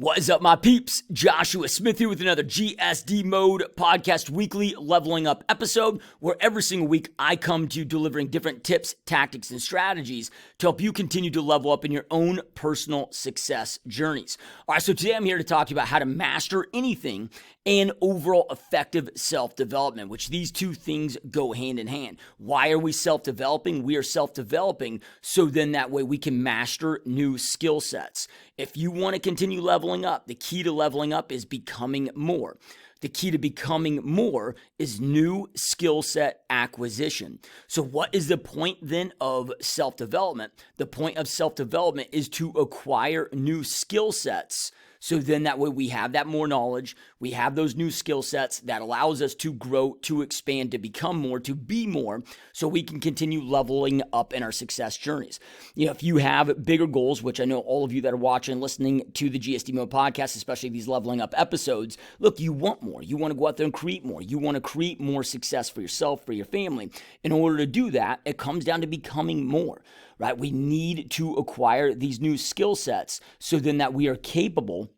What is up, my peeps? Joshua Smith here with another GSD Mode Podcast Weekly Leveling Up episode, where every single week I come to you delivering different tips, tactics, and strategies to help you continue to level up in your own personal success journeys. All right, so today I'm here to talk to you about how to master anything and overall effective self-development, which these two things go hand in hand. Why are we self-developing? We are self-developing so then that way we can master new skill sets. If you want to continue leveling up, the key to leveling up is becoming more. The key to becoming more is new skill set acquisition. So what is the point then of self-development? The point of self-development is to acquire new skill sets. So then that way we have that more knowledge, we have those new skill sets that allows us to grow, to expand, to become more, to be more, so we can continue leveling up in our success journeys. You know, if you have bigger goals, which I know all of you that are watching, listening to the GSD Mode podcast, especially these leveling up episodes, look, you want more. You want to go out there and create more. You want to create more success for yourself, for your family. In order to do that, it comes down to becoming more, right? We need to acquire these new skill sets so then that we are capable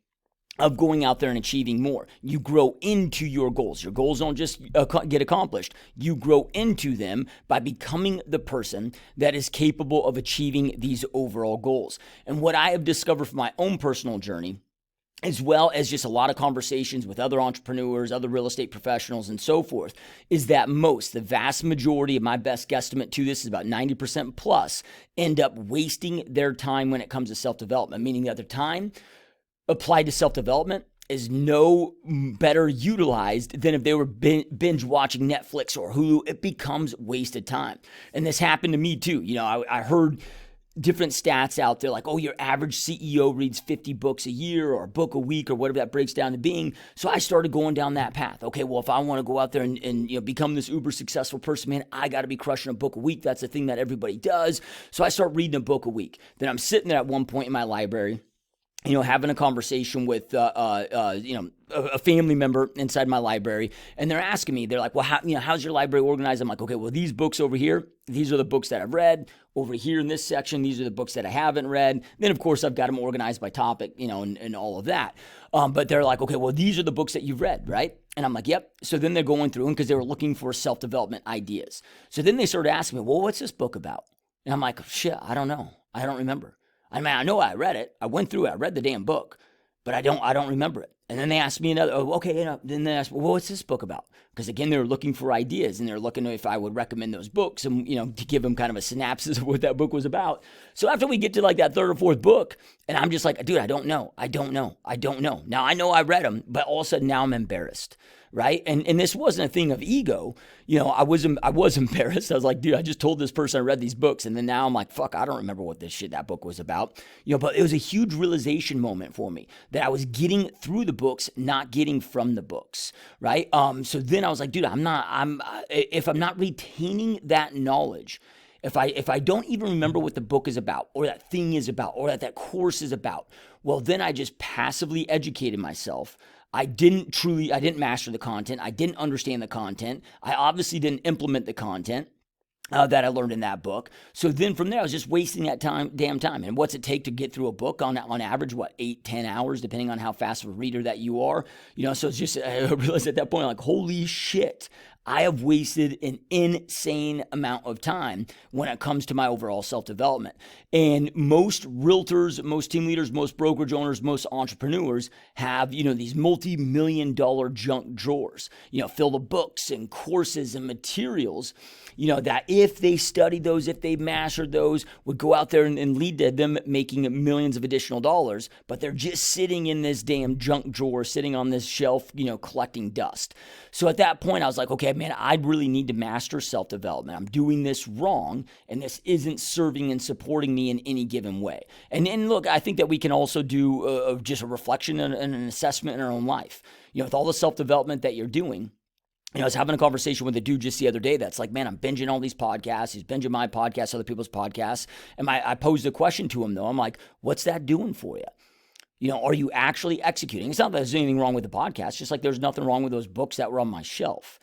of going out there and achieving more. You grow into your goals. Your goals don't just get accomplished. You grow into them by becoming the person that is capable of achieving these overall goals. And what I have discovered from my own personal journey, as well as just a lot of conversations with other entrepreneurs, other real estate professionals, and so forth, is that the vast majority of my best guesstimate to this is about 90% plus, end up wasting their time when it comes to self-development, meaning that their time applied to self-development is no better utilized than if they were binge watching Netflix or Hulu. It becomes wasted time. And this happened to me too. You know, I heard different stats out there like, oh, your average CEO reads 50 books a year or a book a week or whatever that breaks down to being. So I started going down that path. Okay, well, if I want to go out there and you know, become this uber successful person, man, I got to be crushing a book a week. That's the thing that everybody does. So I start reading a book a week. Then I'm sitting there at one point in my library, you know, having a conversation with, a family member inside my library, and they're asking me, they're like, well, how's your library organized? I'm like, okay, well, these books over here, these are the books that I've read. Over here in this section, these are the books that I haven't read. Then, of course, I've got them organized by topic, you know, and all of that. But they're like, okay, well, these are the books that you've read, right? And I'm like, yep. So then they're going through them because they were looking for self-development ideas. So then they started asking me, well, what's this book about? And I'm like, shit, I don't know. I don't remember. I mean, I know I read it. I went through it. I read the damn book, but I don't remember it. And then they asked me another, then they asked, well, what's this book about? Because again, they were looking for ideas and they're looking if I would recommend those books and, you know, to give them kind of a synopsis of what that book was about. So after we get to like that third or fourth book, and I'm just like, dude, I don't know. Now I know I read them, but all of a sudden now I'm embarrassed. Right. And this wasn't a thing of ego. You know, I was embarrassed. I was like, dude, I just told this person I read these books. And then now I'm like, fuck, I don't remember what that book was about. You know, but it was a huge realization moment for me that I was getting through the books, not getting from the books. Right. So then I was like, dude, if I'm not retaining that knowledge, if I don't even remember what the book is about or that thing is about or that course is about, well, then I just passively educated myself. I didn't master the content. I didn't understand the content. I obviously didn't implement the content that I learned in that book. So then from there, I was just wasting that damn time. And what's it take to get through a book on average, 8-10 hours, depending on how fast of a reader that you are, you know? So it's just, I realized at that point, like, holy shit, I have wasted an insane amount of time when it comes to my overall self-development. And most realtors, most team leaders, most brokerage owners, most entrepreneurs have, you know, these multi-million-dollar junk drawers, you know, filled with books and courses and materials, you know, that if they studied those, if they mastered those, would go out there and lead to them making millions of additional dollars, but they're just sitting in this damn junk drawer, sitting on this shelf, you know, collecting dust. So at that point, I was like, okay, man, I really need to master self-development. I'm doing this wrong, and this isn't serving and supporting me in any given way. And look, I think that we can also do just a reflection and an assessment in our own life. You know, with all the self-development that you're doing, you know, I was having a conversation with a dude just the other day that's like, man, I'm binging all these podcasts. He's binging my podcasts, other people's podcasts. And I posed a question to him, though. I'm like, what's that doing for you? You know, are you actually executing? It's not that there's anything wrong with the podcast, just like there's nothing wrong with those books that were on my shelf.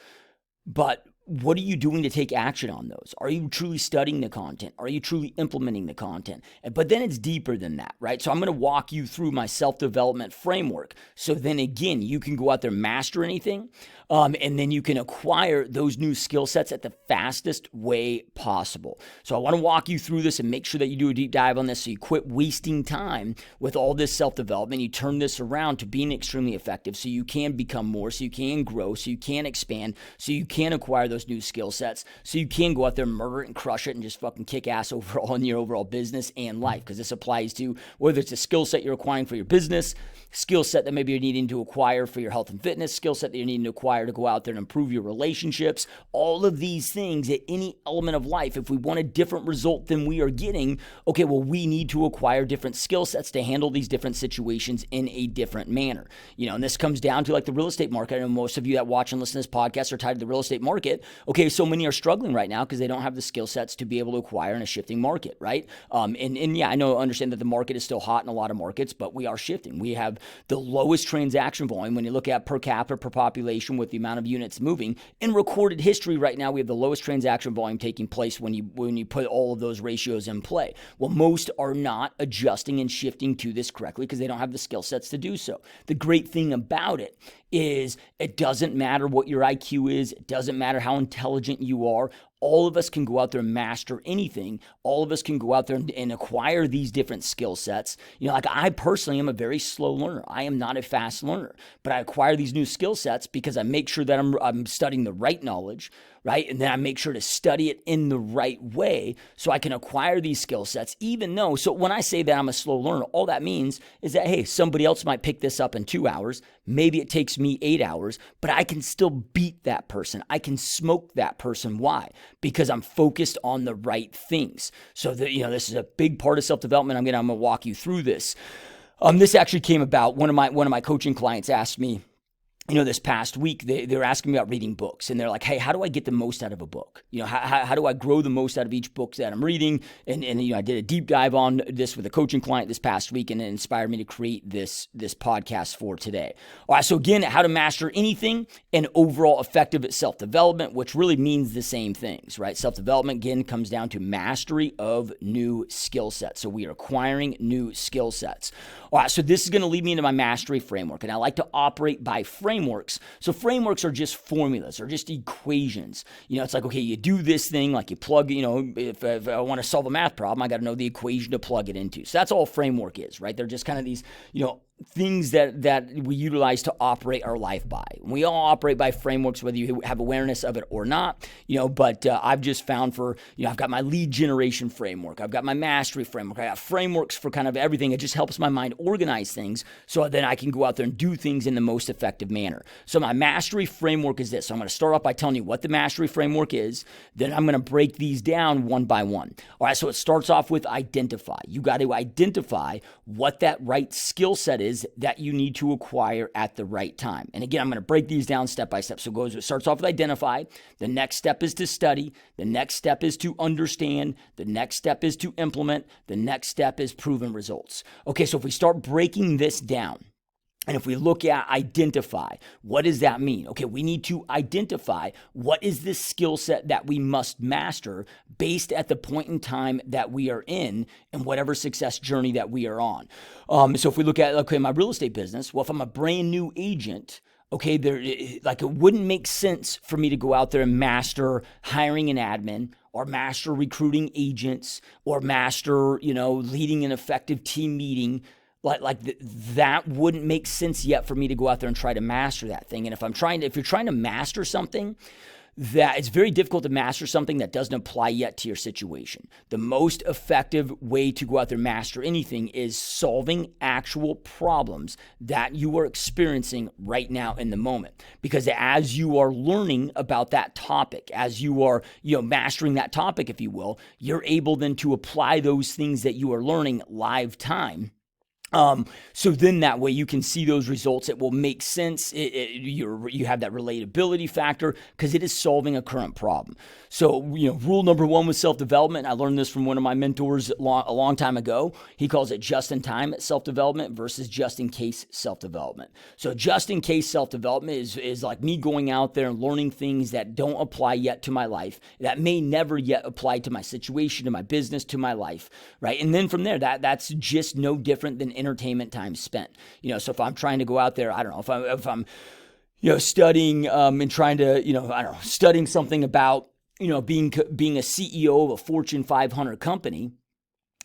But what are you doing to take action on those? Are you truly studying the content? Are you truly implementing the content? But then it's deeper than that, right? So I'm going to walk you through my self-development framework. So then again, you can go out there, master anything, and then you can acquire those new skill sets at the fastest way possible. So I want to walk you through this and make sure that you do a deep dive on this so you quit wasting time with all this self-development. You turn this around to being extremely effective so you can become more, so you can grow, so you can expand, so you can acquire those new skill sets, so you can go out there, murder it and crush it and just fucking kick ass overall in your overall business and life. Because this applies to whether it's a skill set you're acquiring for your business, skill set that maybe you're needing to acquire for your health and fitness, skill set that you're needing to acquire to go out there and improve your relationships. All of these things at any element of life, if we want a different result than we are getting, okay, well, we need to acquire different skill sets to handle these different situations in a different manner. And this comes down to like the real estate market. I know most of you that watch and listen to this podcast are tied to the real estate market. Okay, so many are struggling right now because they don't have the skill sets to be able to acquire in a shifting market, right? And yeah, understand that the market is still hot in a lot of markets, but we are shifting. We have the lowest transaction volume when you look at per capita, per population with the amount of units moving. In recorded history right now, we have the lowest transaction volume taking place when you put all of those ratios in play. Well, most are not adjusting and shifting to this correctly because they don't have the skill sets to do so. The great thing about it is it doesn't matter what your IQ is. It doesn't matter how intelligent you are. All of us can go out there and master anything. All of us can go out there and acquire these different skill sets. Like I personally am a very slow learner. I am not a fast learner, but I acquire these new skill sets because I make sure that I'm studying the right knowledge, right? And then I make sure to study it in the right way so I can acquire these skill sets, even though, so when I say that I'm a slow learner, all that means is that, hey, somebody else might pick this up in 2 hours. Maybe it takes me 8 hours, but I can still beat that person. I can smoke that person. Why? Because I'm focused on the right things. So that, this is a big part of self-development. I'm gonna walk you through this. This actually came about. One of my coaching clients asked me, this past week, they were asking me about reading books, and they're like, hey, how do I get the most out of a book? How do I grow the most out of each book that I'm reading? And I did a deep dive on this with a coaching client this past week, and it inspired me to create this podcast for today. All right, so again, how to master anything and overall effective at self-development, which really means the same things, right? Self-development, again, comes down to mastery of new skill sets. So we are acquiring new skill sets. All right, so this is going to lead me into my mastery framework, and I like to operate by frameworks. So frameworks are just formulas or just equations. It's like, okay, you do this thing, like you plug, if I want to solve a math problem, I got to know the equation to plug it into. So that's all framework is, right? They're just kind of these, things that we utilize to operate our life by. We all operate by frameworks, whether you have awareness of it or not, but I've just found I've got my lead generation framework. I've got my mastery framework. I got frameworks for kind of everything. It just helps my mind organize things so then I can go out there and do things in the most effective manner. So my mastery framework is this. So I'm going to start off by telling you what the mastery framework is. Then I'm going to break these down one by one. All right, so it starts off with identify. You got to identify what that right skill set is that you need to acquire at the right time. And again, I'm going to break these down step by step. So it starts off with identify. The next step is to study. The next step is to understand. The next step is to implement. The next step is proven results. Okay, so if we start breaking this down, and if we look at identify, what does that mean? Okay, we need to identify what is this skill set that we must master based at the point in time that we are in and whatever success journey that we are on. So if we look at, my real estate business, well, if I'm a brand new agent, okay, it wouldn't make sense for me to go out there and master hiring an admin or master recruiting agents or master, leading an effective team meeting. That wouldn't make sense yet for me to go out there and try to master that thing. And if you're trying to master something, that it's very difficult to master something that doesn't apply yet to your situation. The most effective way to go out there and master anything is solving actual problems that you are experiencing right now in the moment. Because as you are learning about that topic, as you are, mastering that topic, if you will, you're able then to apply those things that you are learning live time So then that way you can see those results. It will make sense. You have that relatability factor because it is solving a current problem. So, rule number one with self-development, I learned this from one of my mentors a long time ago. He calls it just-in-time self-development versus just-in-case self-development. So just-in-case self-development is like me going out there and learning things that don't apply yet to my life, that may never yet apply to my situation, to my business, to my life, right? And then from there, that's just no different than entertainment time spent. So if I'm trying to go out there, I don't know, if I'm studying and trying to, I don't know, studying something about, being a CEO of a Fortune 500 company,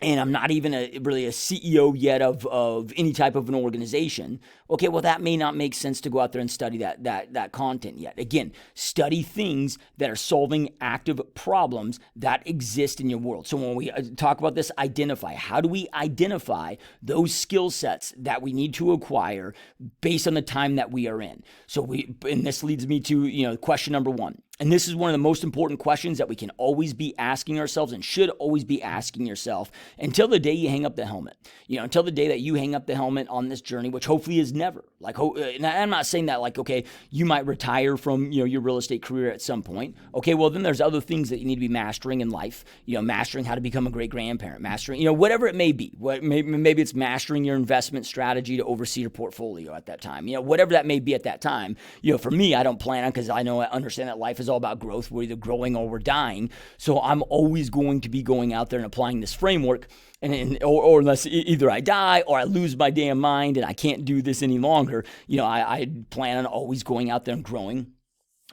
and I'm not even really a CEO yet of any type of an organization, okay, well, that may not make sense to go out there and study that content yet. Again, study things that are solving active problems that exist in your world. So when we talk about this, identify. How do we identify those skill sets that we need to acquire based on the time that we are in? And this leads me to, question number one. And this is one of the most important questions that we can always be asking ourselves and should always be asking yourself until the day you hang up the helmet. Until the day that you hang up the helmet on this journey, which hopefully is never. And I'm not saying that okay, you might retire from, your real estate career at some point. Okay, well, then there's other things that you need to be mastering in life. Mastering how to become a great grandparent, mastering, whatever it may be. Maybe it's mastering your investment strategy to oversee your portfolio at that time. Whatever that may be at that time. For me, I don't plan on, because I understand that life is all about growth. We're either growing or we're dying. So I'm always going to be going out there and applying this framework, or unless either I die or I lose my damn mind and I can't do this any longer. I plan on always going out there and growing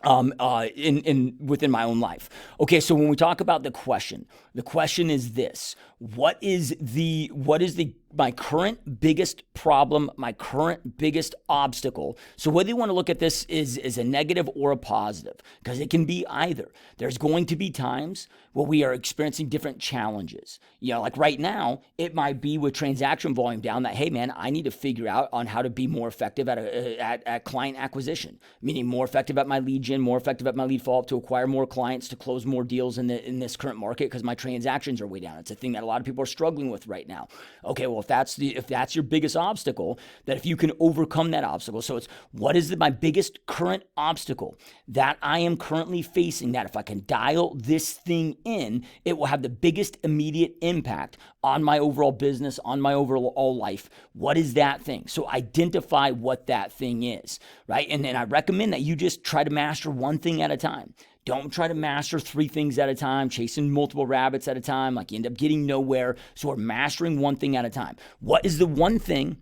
within my own life. Okay, so when we talk about the question is this: what is my current biggest problem, my current biggest obstacle? So whether you want to look at this is a negative or a positive, because it can be either. There's going to be times where we are experiencing different challenges. Like right now, it might be with transaction volume down that, hey man, I need to figure out on how to be more effective at client acquisition, meaning more effective at my lead gen, more effective at my lead follow-up to acquire more clients, to close more deals in this current market, because my transactions are way down. It's a thing that a lot of people are struggling with right now. Okay, well, if that's your biggest obstacle, that if you can overcome that obstacle. So it's, what is my biggest current obstacle that I am currently facing, that if I can dial this thing in, it will have the biggest immediate impact on my overall business, on my overall life. What is that thing? So identify what that thing is, right? And then I recommend that you just try to master one thing at a time. Don't try to master 3 things at a time, chasing multiple rabbits at a time, like you end up getting nowhere. So we're mastering one thing at a time. What is the one thing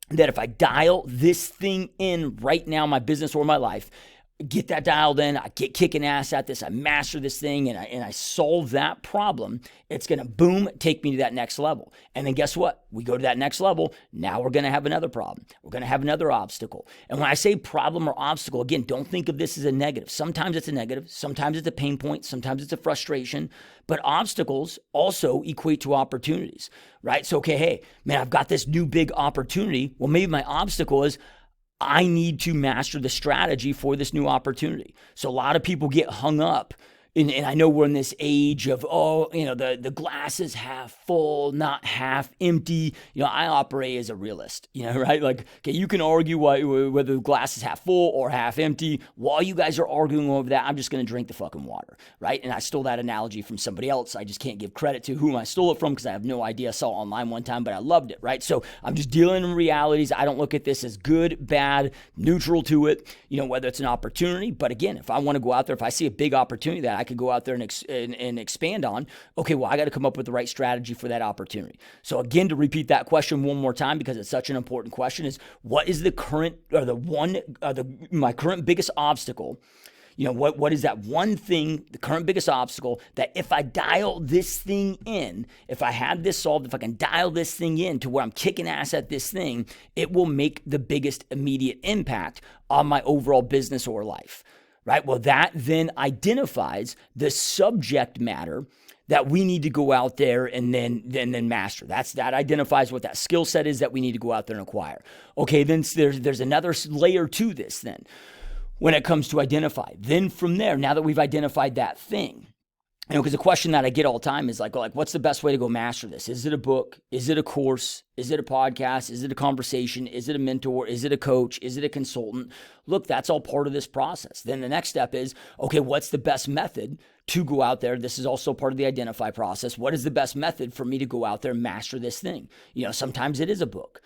that if I dial this thing in right now, my business or my life, get that dialed in, I get kicking ass at this, I master this thing, and I solve that problem, it's going to boom, take me to that next level. And then guess what? We go to that next level. Now we're going to have another problem. We're going to have another obstacle. And when I say problem or obstacle, again, don't think of this as a negative. Sometimes it's a negative. Sometimes it's a pain point. Sometimes it's a frustration. But obstacles also equate to opportunities, right? So, okay, hey, man, I've got this new big opportunity. Well, maybe my obstacle is I need to master the strategy for this new opportunity. So a lot of people get hung up. And I know we're in this age of, the glass is half full, not half empty. I operate as a realist, right? Like, okay, you can argue whether the glass is half full or half empty. While you guys are arguing over that, I'm just going to drink the fucking water, right? And I stole that analogy from somebody else. I just can't give credit to whom I stole it from because I have no idea. I saw it online one time, but I loved it, right? So I'm just dealing in realities. I don't look at this as good, bad, neutral to it, whether it's an opportunity. But again, if I want to go out there, if I see a big opportunity that I could go out there and expand on, okay, well, I got to come up with the right strategy for that opportunity. So again, to repeat that question one more time, because it's such an important question, is what is my current biggest obstacle? What is that one thing, the current biggest obstacle, that if I dial this thing in, if I have this solved, if I can dial this thing in to where I'm kicking ass at this thing, it will make the biggest immediate impact on my overall business or life. Right? Well, that then identifies the subject matter that we need to go out there and then master. That identifies what that skill set is that we need to go out there and acquire. Okay, then there's another layer to this then when it comes to identify. Then from there, now that we've identified that thing, because the question that I get all the time is like, what's the best way to go master this? Is it a book? Is it a course? Is it a podcast? Is it a conversation? Is it a mentor? Is it a coach? Is it a consultant? Look, that's all part of this process. Then the next step is, okay, what's the best method to go out there? This is also part of the identify process. What is the best method for me to go out there and master this thing? Sometimes it is a book.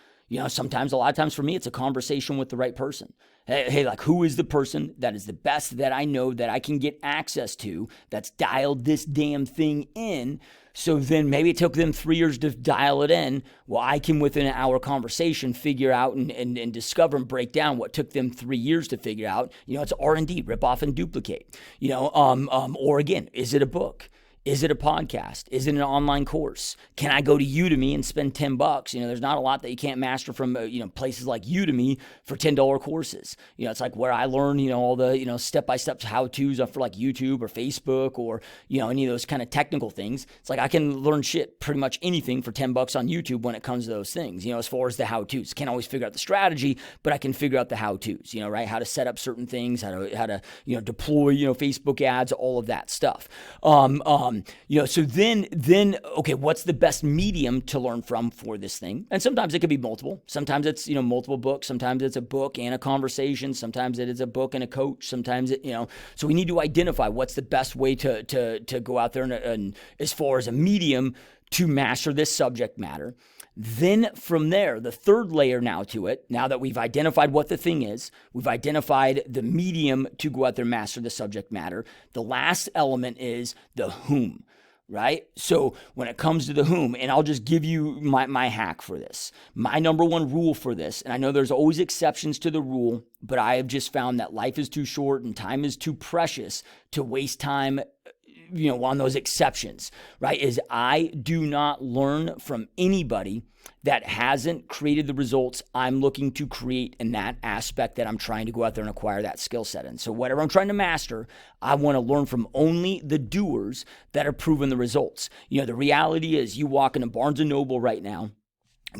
Sometimes, a lot of times for me, it's a conversation with the right person. Hey, like, who is the person that is the best that I know that I can get access to that's dialed this damn thing in? So then maybe it took them 3 years to dial it in. Well, I can, within an hour conversation, figure out and discover and break down what took them 3 years to figure out. It's R&D, rip off and duplicate. Or again, is it a book? Is it a podcast? Is it an online course? Can I go to Udemy and spend $10? There's not a lot that you can't master from, places like Udemy for $10 courses. It's like where I learn, all the, step-by-step how-tos for like YouTube or Facebook or, any of those kind of technical things. It's like I can learn shit, pretty much anything for $10 on YouTube when it comes to those things, as far as the how-tos. Can't always figure out the strategy, but I can figure out the how-tos, right? How to set up certain things, how to deploy, Facebook ads, all of that stuff. So then, okay, what's the best medium to learn from for this thing? And sometimes it could be multiple. Sometimes it's, multiple books. Sometimes it's a book and a conversation. Sometimes it is a book and a coach. Sometimes so we need to identify what's the best way to go out there and as far as a medium to master this subject matter. Then from there, the third layer now to it, now that we've identified what the thing is, we've identified the medium to go out there and master the subject matter. The last element is the whom, right? So when it comes to the whom, and I'll just give you my hack for this, my number one rule for this, and I know there's always exceptions to the rule, but I have just found that life is too short and time is too precious to waste time on those exceptions, right? Is I do not learn from anybody that hasn't created the results I'm looking to create in that aspect that I'm trying to go out there and acquire that skill set in. So whatever I'm trying to master, I want to learn from only the doers that are proving the results. The reality is you walk into Barnes & Noble right now,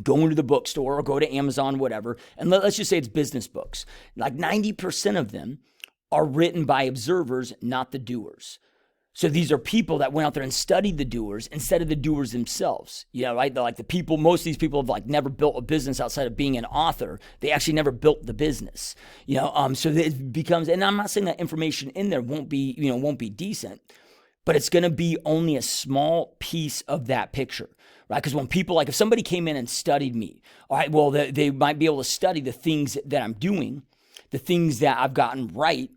go into the bookstore or go to Amazon, whatever, and let's just say it's business books. Like 90% of them are written by observers, not the doers. So these are people that went out there and studied the doers instead of the doers themselves. Right? They're like the people, most of these people have like never built a business outside of being an author. They actually never built the business. So it becomes, and I'm not saying that information in there won't be decent, but it's going to be only a small piece of that picture, right? Because when people, like if somebody came in and studied me, all right, well, they might be able to study the things that I'm doing, the things that I've gotten right,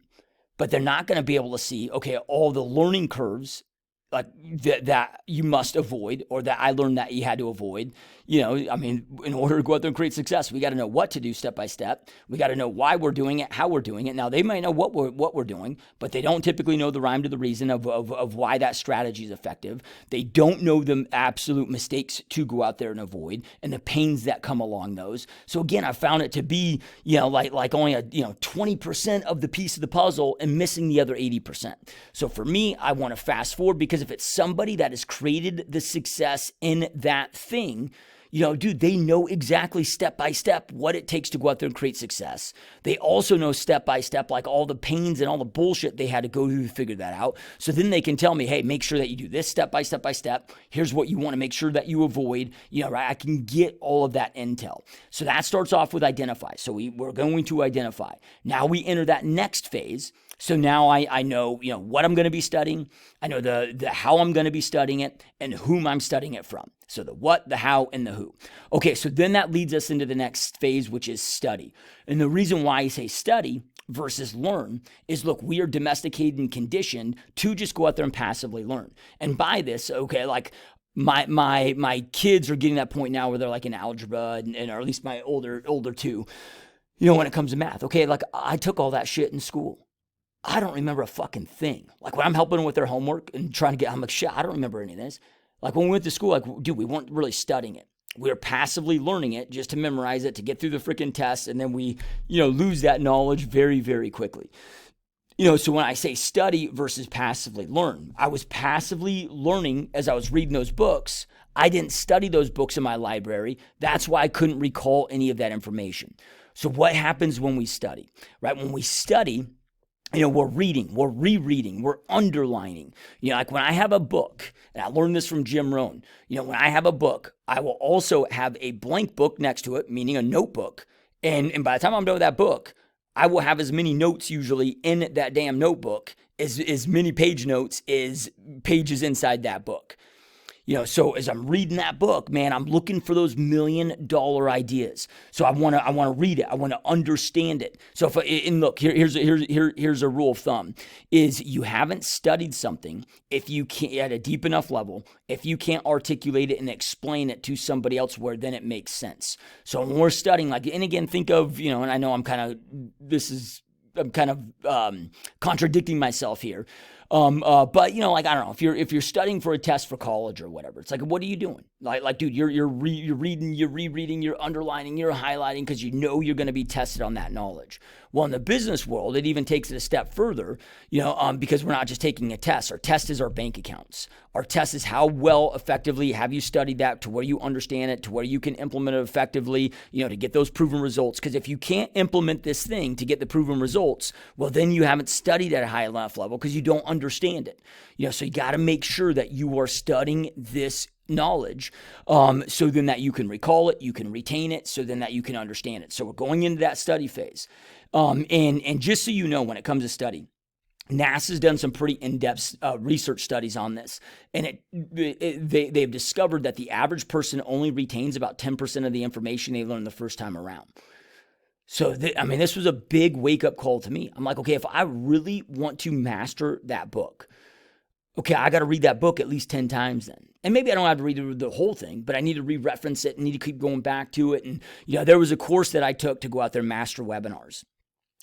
but they're not going to be able to see, okay, all the learning curves like that you must avoid, or that I learned that you had to avoid. In order to go out there and create success, we got to know what to do step by step. We got to know why we're doing it, how we're doing it. Now, they might know what we're doing, but they don't typically know the rhyme to the reason of why that strategy is effective. They don't know the absolute mistakes to go out there and avoid, and the pains that come along those. So again, I found it to be, like only a 20% of the piece of the puzzle and missing the other 80%. So for me, I want to fast forward, because if it's somebody that has created the success in that thing, dude, they know exactly step by step what it takes to go out there and create success. They also know step by step, like all the pains and all the bullshit they had to go through to figure that out. So then they can tell me, hey, make sure that you do this step by step by step. Here's what you want to make sure that you avoid, right? I can get all of that intel. So that starts off with identify. So we're going to identify. Now we enter that next phase. So now I know, what I'm going to be studying. I know the how I'm going to be studying it and whom I'm studying it from. So the what, the how, and the who. Okay, so then that leads us into the next phase, which is study. And the reason why I say study versus learn is, look, we are domesticated and conditioned to just go out there and passively learn. And by this, okay, like my kids are getting that point now where they're like in algebra, and or at least my older two, when it comes to math. Okay, like I took all that shit in school. I don't remember a fucking thing. Like when I'm helping them with their homework and trying to get, I'm like, shit, I don't remember any of this. Like when we went to school, like, dude, we weren't really studying it. We were passively learning it just to memorize it, to get through the freaking tests. And then we, lose that knowledge very, very quickly. So when I say study versus passively learn, I was passively learning as I was reading those books. I didn't study those books in my library. That's why I couldn't recall any of that information. So what happens when we study, right? When we study, we're reading, we're rereading, we're underlining. Like when I have a book, and I learned this from Jim Rohn, when I have a book, I will also have a blank book next to it, meaning a notebook. And by the time I'm done with that book, I will have as many notes usually in that damn notebook as many page notes as pages inside that book. So as I'm reading that book, man, I'm looking for those $1 million ideas. So I want to read it. I want to understand it. So look, here's a rule of thumb: is you haven't studied something if you can't at a deep enough level. If you can't articulate it and explain it to somebody else, where then it makes sense. So when we're studying, and again, think of and I know I'm kind of contradicting myself here. But I don't know, if you're studying for a test for college or whatever, it's like, what are you doing? Dude, you're reading, you're rereading, you're underlining, you're highlighting, because you're going to be tested on that knowledge. Well, in the business world, it even takes it a step further, because we're not just taking a test. Our test is our bank accounts. Our test is how well effectively have you studied that to where you understand it, to where you can implement it effectively, to get those proven results. Because if you can't implement this thing to get the proven results, well, then you haven't studied at a high enough level because you don't understand it. So you got to make sure that you are studying this knowledge, so then that you can recall it, you can retain it, so then that you can understand it. So we're going into that study phase. And just so you know, when it comes to study, NASA's done some pretty in-depth research studies on this, and they've discovered that the average person only retains about 10% of the information they learned the first time around. So, this was a big wake-up call to me. I'm like, okay, if I really want to master that book, okay, I got to read that book at least 10 times then. And maybe I don't have to read the whole thing, but I need to re-reference it and need to keep going back to it. And, there was a course that I took to go out there and master webinars.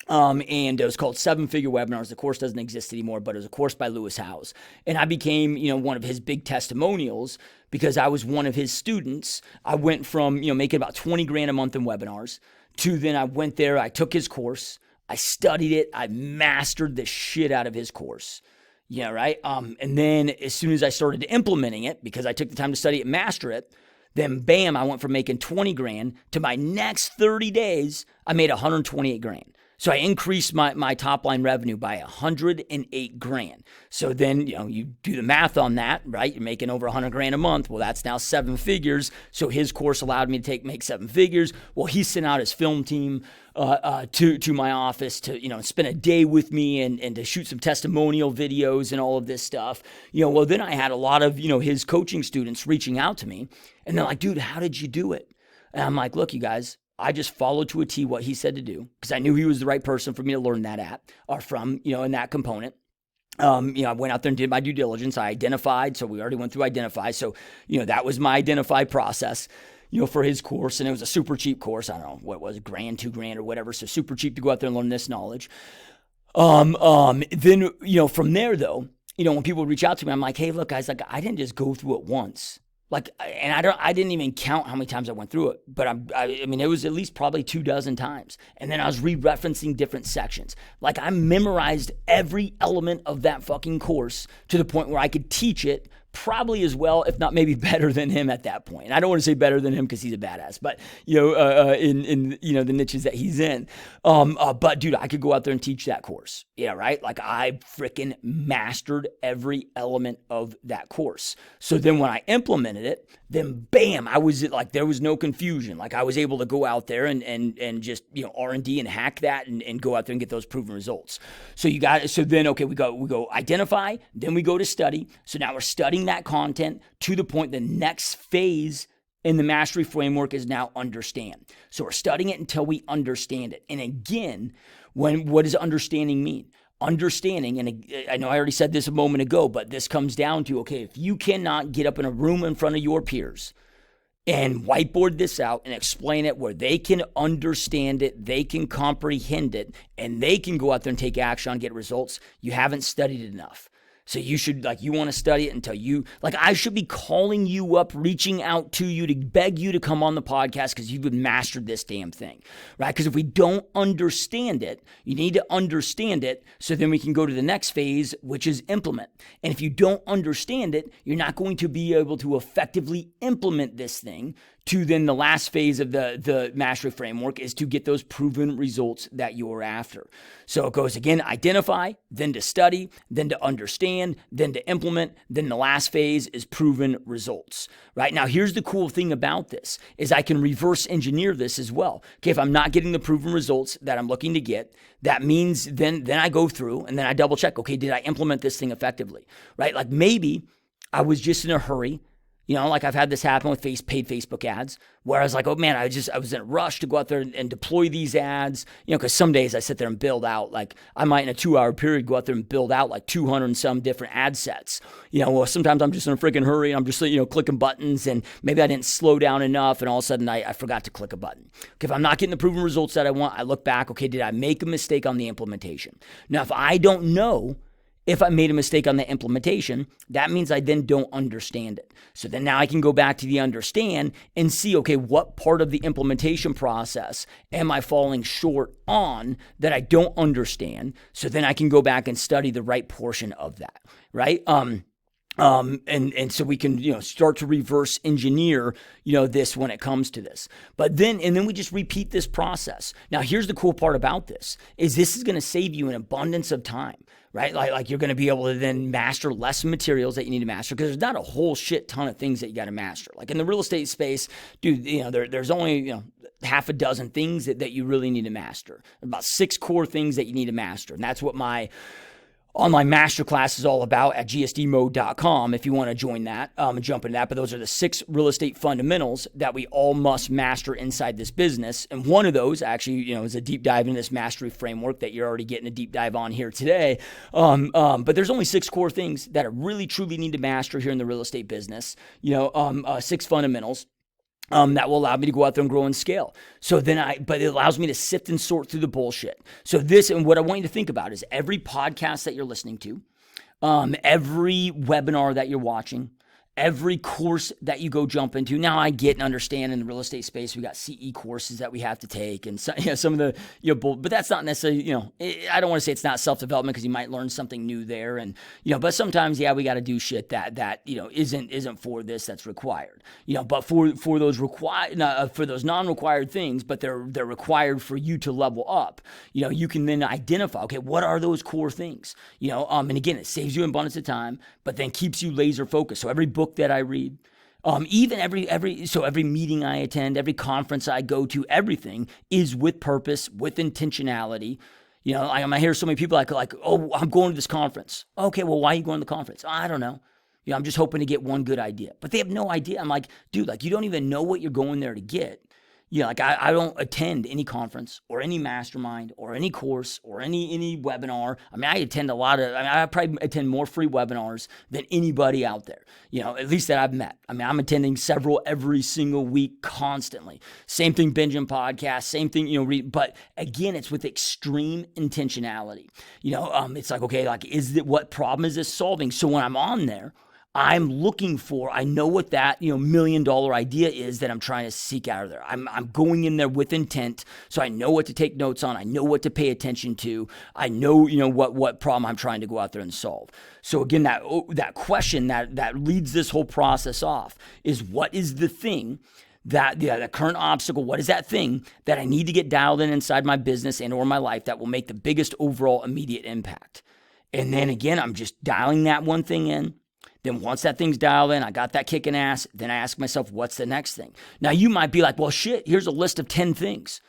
And it was called 7-Figure Webinars. The course doesn't exist anymore, but it was a course by Lewis Howes. And I became, one of his big testimonials because I was one of his students. I went from, making about 20 grand a month in webinars to then I went there, I took his course, I studied it, I mastered the shit out of his course. Yeah, right? And then as soon as I started implementing it, because I took the time to study it and master it, then bam, I went from making 20 grand to my next 30 days, I made 128 grand. So I increased my top line revenue by 108 grand. So then, you do the math on that, right? You're making over 100 grand a month. Well, that's now 7 figures. So his course allowed me to make 7 figures. Well, he sent out his film team to my office to, spend a day with me and to shoot some testimonial videos and all of this stuff. Well, then I had a lot of, his coaching students reaching out to me, and they're like, dude, how did you do it? And I'm like, look, you guys, I just followed to a T what he said to do because I knew he was the right person for me to learn that at or from, in that component. I went out there and did my due diligence. I identified. So we already went through identify. So, that was my identify process, for his course. And it was a super cheap course. I don't know what was it, $1,000, $2,000 or whatever. So super cheap to go out there and learn this knowledge. Then, from there though, when people reach out to me, I'm like, hey, look guys, I didn't just go through it once. I didn't even count how many times I went through it, but it was at least probably 24 times. And then I was re-referencing different sections. I memorized every element of that fucking course to the point where I could teach it probably as well, if not maybe better than him at that point. And I don't want to say better than him because he's a badass, but in the niches that he's in. But dude, I could go out there and teach that course. Yeah, right? I freaking mastered every element of that course. So then when I implemented it, then bam, I was there was no confusion. I was able to go out there and just, R&D and hack that and go out there and get those proven results. So then, okay, we go identify, then we go to study. So now we're studying that content to the point the next phase in the mastery framework is now understand. So we're studying it until we understand it. And again, what does understanding mean? Understanding, and I know I already said this a moment ago, but this comes down to, okay, if you cannot get up in a room in front of your peers and whiteboard this out and explain it where they can understand it, they can comprehend it, and they can go out there and take action and get results, you haven't studied it enough. So you should, you want to study it until I should be calling you up, reaching out to you to beg you to come on the podcast because you've mastered this damn thing, right? Because if we don't understand it, you need to understand it so then we can go to the next phase, which is implement. And if you don't understand it, you're not going to be able to effectively implement this thing to then the last phase of the mastery framework is to get those proven results that you're after. So it goes again, identify, then to study, then to understand, then to implement, then the last phase is proven results, right? Now, here's the cool thing about this is I can reverse engineer this as well. Okay, if I'm not getting the proven results that I'm looking to get, that means then I go through and then I double check, okay, did I implement this thing effectively, right? Like maybe I was just in a hurry. Like I've had this happen with paid Facebook ads where I was like, oh man, I was in a rush to go out there and deploy these ads, because some days I sit there and build out, like I might in a 2-hour period go out there and build out like 200 and some different ad sets. Well, sometimes I'm just in a freaking hurry. I'm just, clicking buttons and maybe I didn't slow down enough and all of a sudden I forgot to click a button. Okay, if I'm not getting the proven results that I want, I look back, okay, did I make a mistake on the implementation? Now, if I don't know if I made a mistake on the implementation, that means I then don't understand it. So then now I can go back to the understand and see, okay, what part of the implementation process am I falling short on that I don't understand? So then I can go back and study the right portion of that, right? And so we can, start to reverse engineer, this when it comes to this. But then we just repeat this process. Now, here's the cool part about this is going to save you an abundance of time, right? Like you're going to be able to then master less materials that you need to master because there's not a whole shit ton of things that you got to master. Like in the real estate space, dude, there's only, half a dozen things that you really need to master. About 6 core things that you need to master. And that's what my online masterclass is all about at gsdmode.com if you want to join that and jump into that. But those are the 6 real estate fundamentals that we all must master inside this business. And one of those actually, is a deep dive into this mastery framework that you're already getting a deep dive on here today. But there's only 6 core things that I really truly need to master here in the real estate business. 6 fundamentals. That will allow me to go out there and grow and scale. But it allows me to sift and sort through the bullshit. So and what I want you to think about is every podcast that you're listening to, every webinar that you're watching, every course that you go jump into. Now I get and understand in the real estate space, we got CE courses that we have to take and some of the, but that's not necessarily, I don't want to say it's not self-development because you might learn something new there. And, but sometimes, we got to do shit that, isn't for this that's required, but for those for those non-required things, but they're required for you to level up, you can then identify, okay, what are those core things, and again, it saves you an abundance of time, but then keeps you laser focused. So every book that I read, even every meeting I attend, every conference I go to, everything is with purpose, with intentionality. I hear so many people like, oh, I'm going to this conference. Okay, well, why are you going to the conference? I don't know. I'm just hoping to get one good idea. But they have no idea. I'm like, dude, you don't even know what you're going there to get. I don't attend any conference or any mastermind or any course or any webinar. I attend I probably attend more free webinars than anybody out there, at least that I've met. I'm attending several every single week constantly. Same thing, binging podcasts, same thing, but again, it's with extreme intentionality. It's like, okay, what problem is this solving? So when I'm on there, I'm looking for, I know what that, $1 million idea is that I'm trying to seek out of there. I'm going in there with intent. So I know what to take notes on. I know what to pay attention to. I know, what problem I'm trying to go out there and solve. So again, that question that leads this whole process off is what is the thing that the current obstacle, what is that thing that I need to get dialed in inside my business and or my life that will make the biggest overall immediate impact? And then again, I'm just dialing that one thing in. Then once that thing's dialed in, I got that kicking ass, then I ask myself, what's the next thing? Now you might be like, well, shit, here's a list of 10 things.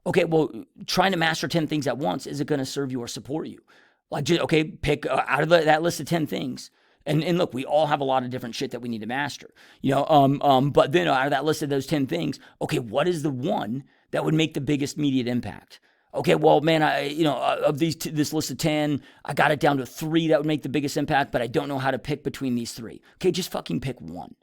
Okay, well, trying to master 10 things at once, is it going to serve you or support you? Pick out of that list of 10 things. And look, we all have a lot of different shit that we need to master, but then out of that list of those 10 things, okay, what is the one that would make the biggest immediate impact? Okay, well, man, of this list of 10, I got it down to 3 that would make the biggest impact, but I don't know how to pick between these 3. Okay, just fucking pick one,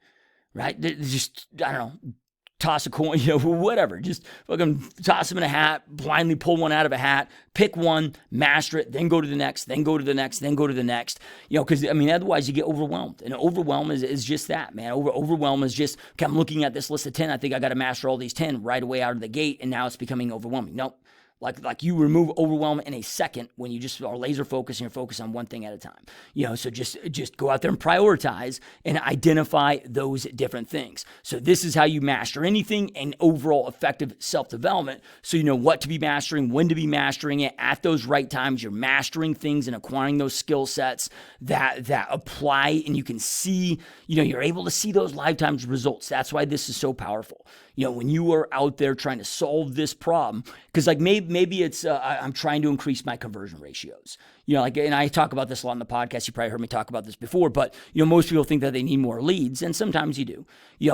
right? Just, I don't know, toss a coin, whatever. Just fucking toss them in a hat, blindly pull one out of a hat, pick one, master it, then go to the next, then go to the next, then go to the next. Because, otherwise you get overwhelmed. And overwhelm is just that, man. Overwhelm is just, okay, I'm looking at this list of 10. I think I got to master all these 10 right away out of the gate, and now it's becoming overwhelming. Nope. Like you remove overwhelm in a second when you just are laser focused and you're focused on one thing at a time. So just go out there and prioritize and identify those different things. So this is how you master anything and overall effective self-development. So you know what to be mastering, when to be mastering it at those right times. You're mastering things and acquiring those skill sets that apply, and you can see, you're able to see those lifetime results. That's why this is so powerful. When you are out there trying to solve this problem, because like maybe it's I'm trying to increase my conversion ratios. And I talk about this a lot on the podcast. You probably heard me talk about this before, but most people think that they need more leads, and sometimes you do.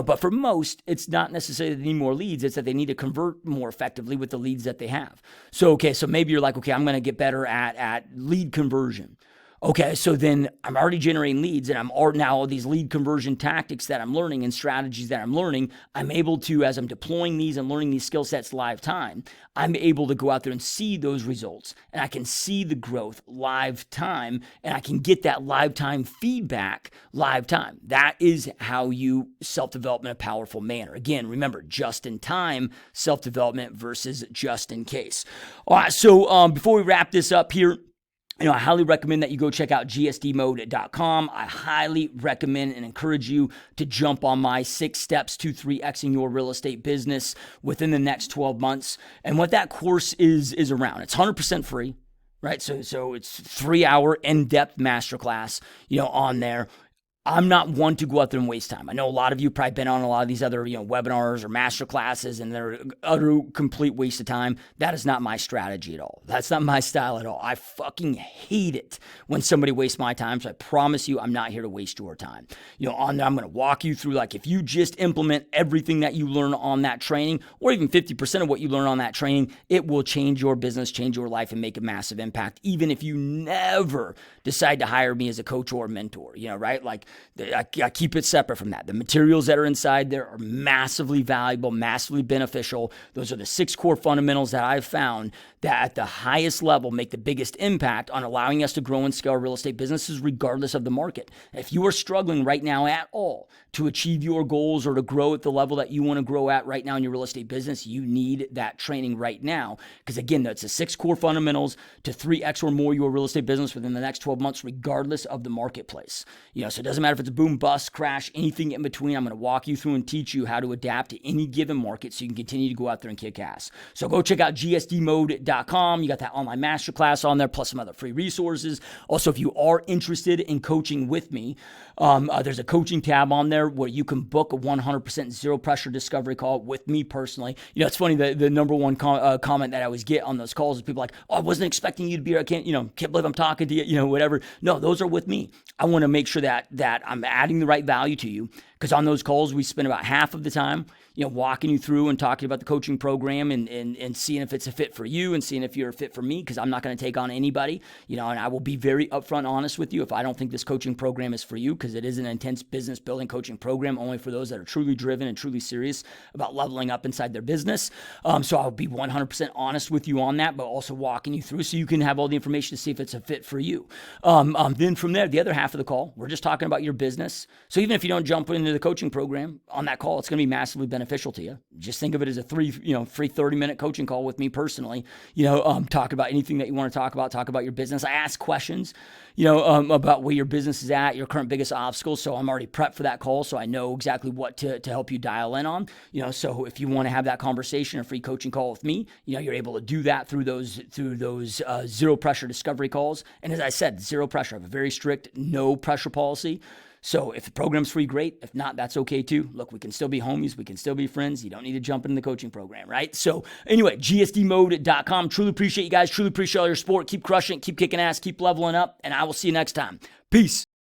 But for most, it's not necessarily they need more leads. It's that they need to convert more effectively with the leads that they have. So maybe you're like, okay, I'm going to get better at lead conversion. Okay, so then I'm already generating leads, and now all these lead conversion tactics that I'm learning and strategies that I'm learning, I'm able to, as I'm deploying these and learning these skill sets live time, I'm able to go out there and see those results, and I can see the growth live time, and I can get that live time feedback live time. That is how you self-develop in a powerful manner. Again, remember, just in time self-development versus just in case. All right, so before we wrap this up here, I highly recommend that you go check out gsdmode.com. I highly recommend and encourage you to jump on my 6 steps to 3xing your real estate business within the next 12 months. And what that course is around, it's 100% free, right? So it's 3-hour in-depth masterclass, on there. I'm not one to go out there and waste time. I know a lot of you probably been on a lot of these other, webinars or master classes, and they're utter complete waste of time. That is not my strategy at all. That's not my style at all. I fucking hate it when somebody wastes my time. So I promise you, I'm not here to waste your time. On there, I'm going to walk you through, like, if you just implement everything that you learn on that training, or even 50% of what you learn on that training, it will change your business, change your life, and make a massive impact. Even if you never decide to hire me as a coach or a mentor, right? Like, I keep it separate from that. The materials that are inside there are massively valuable, massively beneficial. Those are the 6 core fundamentals that I've found that at the highest level make the biggest impact on allowing us to grow and scale real estate businesses regardless of the market. If you are struggling right now at all to achieve your goals or to grow at the level that you want to grow at right now in your real estate business, you need that training right now. Because again, that's the 6 core fundamentals to 3x or more your real estate business within the next 12 months, regardless of the marketplace. So it doesn't matter if it's a boom, bust, crash, anything in between. I'm going to walk you through and teach you how to adapt to any given market so you can continue to go out there and kick ass. So go check out gsdmode.com. You got that online masterclass on there, plus some other free resources. Also, if you are interested in coaching with me, there's a coaching tab on there where you can book a 100% zero pressure discovery call with me personally. It's funny, the number one comment that I always get on those calls is people like, oh, I wasn't expecting you to be here. I can't believe I'm talking to you, whatever. No, those are with me. I want to make sure that I'm adding the right value to you, because on those calls, we spend about half of the time, walking you through and talking about the coaching program and seeing if it's a fit for you and seeing if you're a fit for me, because I'm not going to take on anybody, and I will be very upfront honest with you if I don't think this coaching program is for you, because it is an intense business building coaching program only for those that are truly driven and truly serious about leveling up inside their business. So I'll be 100% honest with you on that, but also walking you through so you can have all the information to see if it's a fit for you. Then from there, the other half of the call, we're just talking about your business. So even if you don't jump into the coaching program on that call, it's going to be massively beneficial to you. Just think of it as a free 30-minute coaching call with me personally. Talk about anything that you want to talk about your business. I ask questions, about where your business is at, your current biggest obstacles. So I'm already prepped for that call, so I know exactly what to help you dial in on. So if you want to have that conversation, a free coaching call with me, you're able to do that through those zero pressure discovery calls. And as I said, zero pressure. I have a very strict no pressure policy. So if the program's free, great. If not, that's okay too. Look, we can still be homies. We can still be friends. You don't need to jump into the coaching program, right? So anyway, gsdmode.com. Truly appreciate you guys. Truly appreciate all your support. Keep crushing it. Keep kicking ass. Keep leveling up. And I will see you next time. Peace.